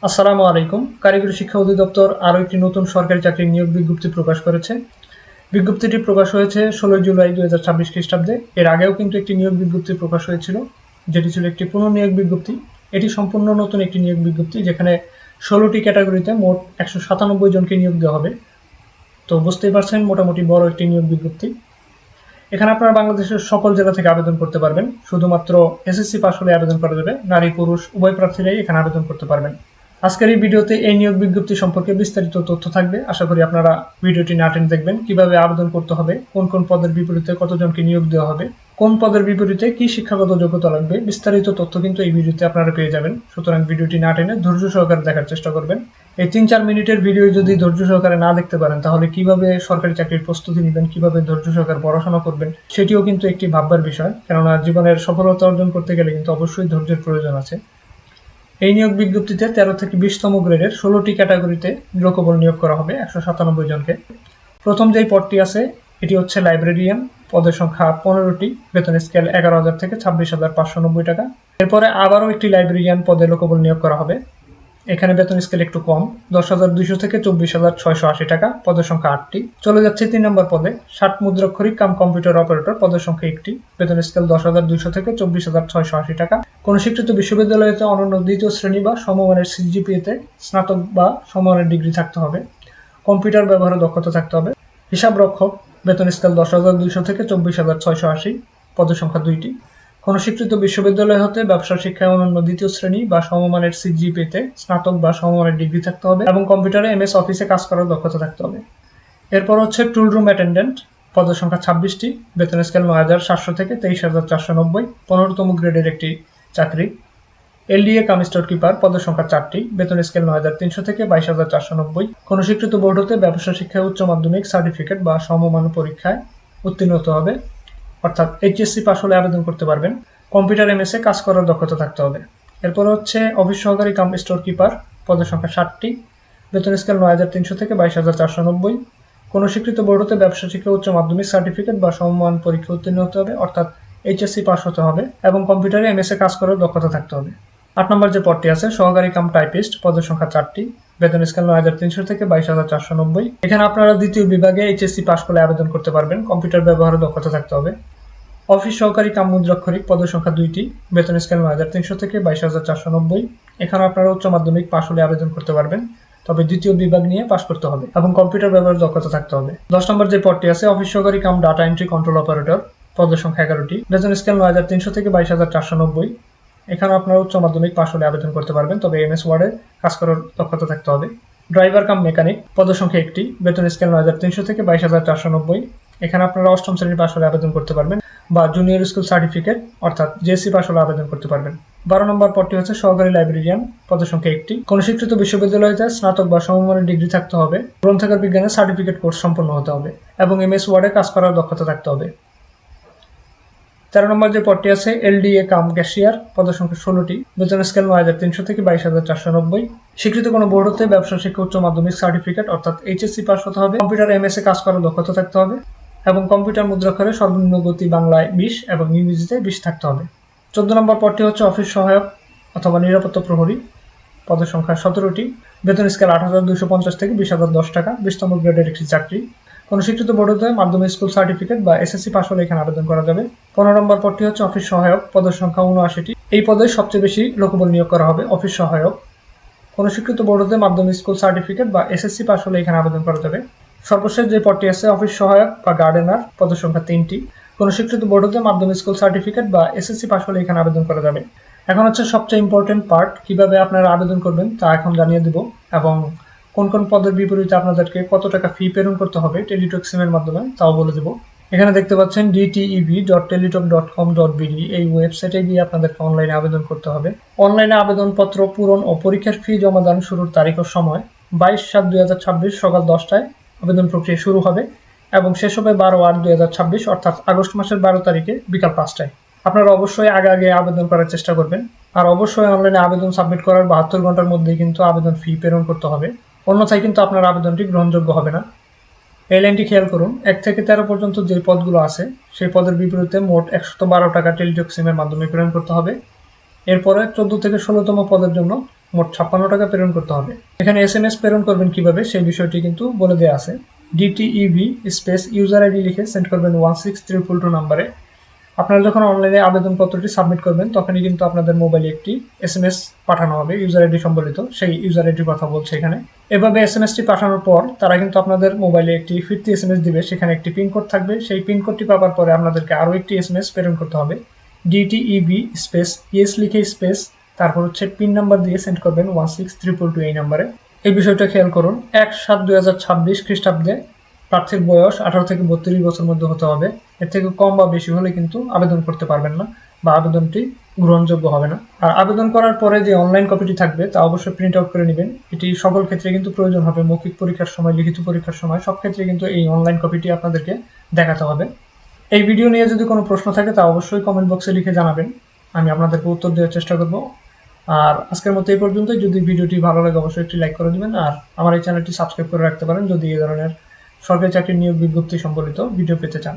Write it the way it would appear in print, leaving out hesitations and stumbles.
আসসালামু আলাইকুম। কারিগরি শিক্ষা অধিদপ্তর আরও একটি নতুন সরকারি চাকরির নিয়োগ বিজ্ঞপ্তি প্রকাশ করেছে। বিজ্ঞপ্তিটি প্রকাশ হয়েছে 16 জুলাই 2026 খ্রিস্টাব্দে। এর আগেও কিন্তু একটি নিয়োগ বিজ্ঞপ্তি প্রকাশ হয়েছিল, যেটি ছিল একটি পুনর্নিয়োগ বিজ্ঞপ্তি। এটি সম্পূর্ণ নতুন একটি নিয়োগ বিজ্ঞপ্তি, যেখানে 16টি ক্যাটাগরিতে মোট 197 জনকে নিয়োগ দেওয়া হবে। তো বুঝতেই পারছেন, মোটামুটি বড় একটি নিয়োগ বিজ্ঞপ্তি। এখানে আপনারা বাংলাদেশের সকল জেলা থেকে আবেদন করতে পারবেন। শুধুমাত্র এসএসসি পাস হলে আবেদন করা যাবে। নারী পুরুষ উভয় প্রার্থীরাই এখানে আবেদন করতে পারবেন। আজকের এই ভিডিওতে এই নিয়োগ বিজ্ঞপ্তি সম্পর্কে বিস্তারিত তথ্য থাকবে। আশা করি আপনারা ভিডিওটি না টেনে দেখবেন। কিভাবে আবেদন করতে হবে, কোন কোন পদের বিপরীতে কতজনকে নিয়োগ দেওয়া হবে, কোন পদের বিপরীতে কি শিক্ষাগত যোগ্যতা লাগবে, বিস্তারিত তথ্য কিন্তু এই ভিডিওতে আপনারা পেয়ে যাবেন। সুতরাং ভিডিওটি না টেনে ধৈর্য সহকারে দেখার চেষ্টা করবেন। এই 3-4 মিনিটের ভিডিও যদি ধৈর্য সহকারে না দেখতে পারেন, তাহলে কিভাবে সরকারি চাকরির প্রস্তুতি নেবেন, কিভাবে ধৈর্য সহকারে পড়াশোনা করবেন, সেটিও কিন্তু একটি ভাববার বিষয়। কেননা জীবনের সফলতা অর্জন করতে গেলে কিন্তু অবশ্যই ধৈর্যের প্রয়োজন আছে। এই নিয়োগ বিজ্ঞপ্তিতে 13 থেকে 20তম গ্রেডের 16টি ক্যাটাগরিতে লোকবল নিয়োগ করা হবে 197 জনকে। প্রথম যেই পদটি আছে এটি হচ্ছে লাইব্রেরিয়ান, পদের সংখ্যা 15টি, বেতন স্কেল 11,000 থেকে 26,590 টাকা। এরপরে আবারও একটি লাইব্রেরিয়ান পদে লোকবল নিয়োগ করা হবে। এখানে বেতন স্কেল একটু কম, 10,200 থেকে 24,680 টাকা, পদের সংখ্যা 8টি। চলে যাচ্ছে 3 নম্বর পদে, 60 মুদ্রাক্ষরিক কাম কম্পিউটার অপারেটর, পদের সংখ্যা 1টি, বেতন স্কেল 10,200 থেকে 24,680 টাকা। কোন স্বীকৃত বিশ্ববিদ্যালয়তে অনন্য দ্বিতীয় শ্রেণী বা সমমানের সিজিপিএতে স্নাতক বা সমমানের ডিগ্রি থাকতে হবে। কম্পিউটার ব্যবহারে দক্ষতা থাকতে হবে। হিসাব রক্ষক, বেতন স্কেল 10,200 থেকে 24,680, পদের সংখ্যা 2টি। কোন স্বীকৃত বিশ্ববিদ্যালয় হতে ব্যবসা শিক্ষায় অনন্য দ্বিতীয় শ্রেণী বা সমমানের সিজিপিএতে স্নাতক বা সমমানের ডিগ্রি থাকতে হবে এবং কম্পিউটারে এমএস অফিসে কাজ করার দক্ষতা থাকতে হবে। এরপর হচ্ছে টুল রুম অ্যাটেন্ডেন্ট, পদের সংখ্যা 26টি, বেতন স্কেল 9,700 থেকে 23,490, 15তম গ্রেডের একটি চাকরি। এলডিএ কাম স্টোর কিপার, পদের সংখ্যা 4টি, বেতন স্কেল 9,300 থেকে 22,490। কোন স্বীকৃত বোর্ড হতে ব্যবসা শিক্ষায় উচ্চ মাধ্যমিক সার্টিফিকেট বা সমমান পরীক্ষায় উত্তীর্ণ হতে হবে, অর্থাৎ এইচএসসি পাস হলে আবেদন করতে পারবেন। কম্পিউটার এমএসে কাজ করার দক্ষতা থাকতে হবে। এরপর হচ্ছে অফিস সহকারী কাম স্টোর কিপার, পদের সংখ্যা 60টি, বেতন স্কেল 9,300 থেকে 22,490। কোন স্বীকৃত বোর্ড হতে ব্যবসা শিক্ষা উচ্চ মাধ্যমিক সার্টিফিকেট বা সমমান পরীক্ষা উত্তীর্ণ হতে হবে, অর্থাৎ এইচএসসি পাস হতে হবে এবং কম্পিউটারে এমএসে কাজ করার দক্ষতা থাকতে হবে। 8 নম্বর যে পদটি আছে, সহকারী কাম টাইপিস্ট, পদের সংখ্যা 4টি, বেতন স্কেল 9,300 থেকে 22,490। এখানে আপনারা দ্বিতীয় বিভাগে এইচএসসি পাস করে আবেদন করতে পারবেন। কম্পিউটার ব্যবহারে দক্ষতা থাকতে হবে। অফিস সহকারী কাম মুদ্রাক্ষরিক, পদের সংখ্যা 2টি, বেতন স্কেল 9,300 থেকে 22,490। এখানে আপনারা উচ্চ মাধ্যমিক পাস হলে আবেদন করতে পারবেন, তবে দ্বিতীয় বিভাগ নিয়ে পাস করতে হবে এবং কম্পিউটার ব্যবহারের দক্ষতা থাকতে হবে। 10 নম্বর যে পদটি আছে, অফিস সহকারী কাম ডাটা এন্ট্রি কন্ট্রোল অপারেটর, পদের সংখ্যা 11টি, বেতন স্কেল 9,300 থেকে 22,490। এখানে আপনারা উচ্চ মাধ্যমিক পাস হলে আবেদন করতে পারবেন, তবে এমএস ওয়ার্ডে কাজ করার দক্ষতা থাকতে হবে। ড্রাইভার কাম মেকানিক, পদের সংখ্যা 1টি, বেতন স্কেল 9,300 থেকে 22,490। এখানে আপনারা 8ম শ্রেণী পাস হলে আবেদন করতে পারবেন বা জুনিয়র স্কুল সার্টিফিকেট অর্থাৎ জেএসসি পাস হলে আবেদন করতে পারবেন। 12 নম্বর পদটি হচ্ছে সহকারী লাইব্রেরিয়ান, পদের সংখ্যা 1টি। কোন স্বীকৃত বিশ্ববিদ্যালয়তে স্নাতক বা সমমানের ডিগ্রি থাকতে হবে, গ্রন্থাগার বিজ্ঞানের সার্টিফিকেট কোর্স সম্পন্ন হতে হবে এবং এমএস ওয়ার্ডে কাজ করার দক্ষতা থাকতে হবে। 13 নম্বর যে পদটি আছে, এলডিএ কাম ক্যাশিয়ার, পদের সংখ্যা 16টি, বেতন স্কেল 9,300 থেকে 22,490। স্বীকৃত কোনো বোর্ড হতে ব্যবসা শিক্ষা উচ্চ মাধ্যমিক সার্টিফিকেট অর্থাৎ এইচএসসি পাস হতে হবে। কম্পিউটার এমএসে কাজ করার দক্ষতা থাকতে হবে এবং কম্পিউটার মুদ্রাক্ষরে সর্বনিম্ন গতি বাংলায় 20 এবং ইংরেজিতে 20 থাকতে হবে। 14 নম্বর পদটি হচ্ছে অফিস সহায়ক অথবা নিরাপত্তা প্রহরী, পদের সংখ্যা 17টি, বেতন স্কেল 8,250 থেকে 20,010 টাকা, 20তম গ্রেডের একটি চাকরি। কোন স্বীকৃত বোর্ড হতে মাধ্যমিক স্কুল সার্টিফিকেট বা এসএসসি পাস হলে এখানে আবেদন করা যাবে। 15 নম্বর পদটি হচ্ছে অফিস সহায়ক, পদের সংখ্যা 79টি। এই পদে সবচেয়ে বেশি লোকবল নিয়োগ করা হবে, অফিস সহায়ক। কোন স্বীকৃত বোর্ড হতে মাধ্যমিক স্কুল সার্টিফিকেট বা এসএসসি পাস হলে এখানে আবেদন করা যাবে। সর্বশেষ যে পদটি আছে, অফিস সহায়ক বা গার্ডেনার, পদের সংখ্যা 3টি। কোন স্বীকৃত বোর্ড হতে মাধ্যমিক স্কুল সার্টিফিকেট বা এসএসসি পাস হলে এখানে আবেদন করা যাবে। এখন হচ্ছে সবচেয়ে ইম্পর্টেন্ট পার্ট, কিভাবে আপনারা আবেদন করবেন তা এখন জানিয়ে দেব এবং কোন কোন পদের বিপরীতে আপনাদেরকে কত টাকা ফি প্রেরণ করতে হবে টেলিটক সিমের মাধ্যমে তাও বলে দেব। এখানে দেখতে পাচ্ছেন dteb.teletalk.com.bd, এই ওয়েবসাইটে গিয়ে আপনাদেরকে অনলাইনে আবেদন করতে হবে। অনলাইনে আবেদনপত্র পূরণ ও পরীক্ষার ফি জমাদান শুরুর তারিখ ও সময় 22/7/2026 সকাল 10টায় আবেদন প্রক্রিয়া শুরু হবে এবং শেষ হবে 12/8/2026 অর্থাৎ আগস্ট মাসের 12 তারিখে বিকাল 5টায়। আপনারা অবশ্যই আগে আবেদন করার চেষ্টা করবেন আর অবশ্যই অনলাইনে আবেদন সাবমিট করার 72 ঘন্টার মধ্যেই কিন্তু আবেদন ফি প্রেরণ করতে হবে, অন্যথায় কিন্তু আপনার আবেদনটি গ্রহণযোগ্য হবে না। এই লাইনটি খেয়াল করুন, 1 থেকে 13 পর্যন্ত যে পদগুলো আছে সেই পদের বিপরীতে মোট 112 টাকা টেলিটক সিমের মাধ্যমে প্রেরণ করতে হবে। এরপরে 14 থেকে 16তম পদের জন্য মোট 56 টাকা প্রেরণ করতে হবে। এখানে SMS প্রেরণ করবেন কিভাবে সেই বিষয়টি কিন্তু বলে দেওয়া আছে। DTEV স্পেস ইউজার আইডি লিখে সেন্ড করবেন 16322 নম্বরে। আপনারা যখন অনলাইনে আবেদনপত্রটি সাবমিট করবেন তখনই কিন্তু আপনাদের মোবাইলে একটি SMS পাঠানো হবে ইউজার আইডি সম্বলিত, সেই ইউজার আইডির কথা বলছে এখানে। এভাবে SMSটি পাঠানোর পর তারা কিন্তু আপনাদের মোবাইলে একটি ফিরতি SMS দিবে, সেখানে একটি পিনকোড থাকবে। সেই পিনকোডটি পাওয়ার পরে আপনাদেরকে আরও একটি SMS প্রেরণ করতে হবে। DTEV স্পেস ইয়েস লিখে স্পেস তারপর হচ্ছে পিন নাম্বার দিয়ে সেন্ড করবেন 16322 এই নাম্বারে। এই বিষয়টা খেয়াল করুন। 1/7/2026 খ্রিস্টাব্দে প্রার্থীর বয়স 18 থেকে 32 বছর মধ্যে হতে হবে। এর থেকে কম বা বেশি হলে কিন্তু আবেদন করতে পারবেন না বা আবেদনটি গ্রহণযোগ্য হবে না। আর আবেদন করার পরে যে অনলাইন কপিটি থাকবে তা অবশ্যই প্রিন্ট আউট করে নেবেন। এটি সকল ক্ষেত্রে কিন্তু প্রয়োজন হবে, মৌখিক পরীক্ষার সময়, লিখিত পরীক্ষার সময়, সব ক্ষেত্রে কিন্তু এই অনলাইন কপিটি আপনাদেরকে দেখাতে হবে। এই ভিডিও নিয়ে যদি কোনো প্রশ্ন থাকে তা অবশ্যই কমেন্ট বক্সে লিখে জানাবেন, আমি আপনাদেরকে উত্তর দেওয়ার চেষ্টা করব। আর আজকের মতো এই পর্যন্তই। যদি ভিডিওটি ভালো লাগে অবশ্যই একটি লাইক করে দিবেন আর আমার এই চ্যানেলটি সাবস্ক্রাইব করে রাখতে পারেন যদি এই ধরনের সরকারি চাকরির নিয়োগ বিজ্ঞপ্তি সম্বলিত ভিডিও পেতে চান।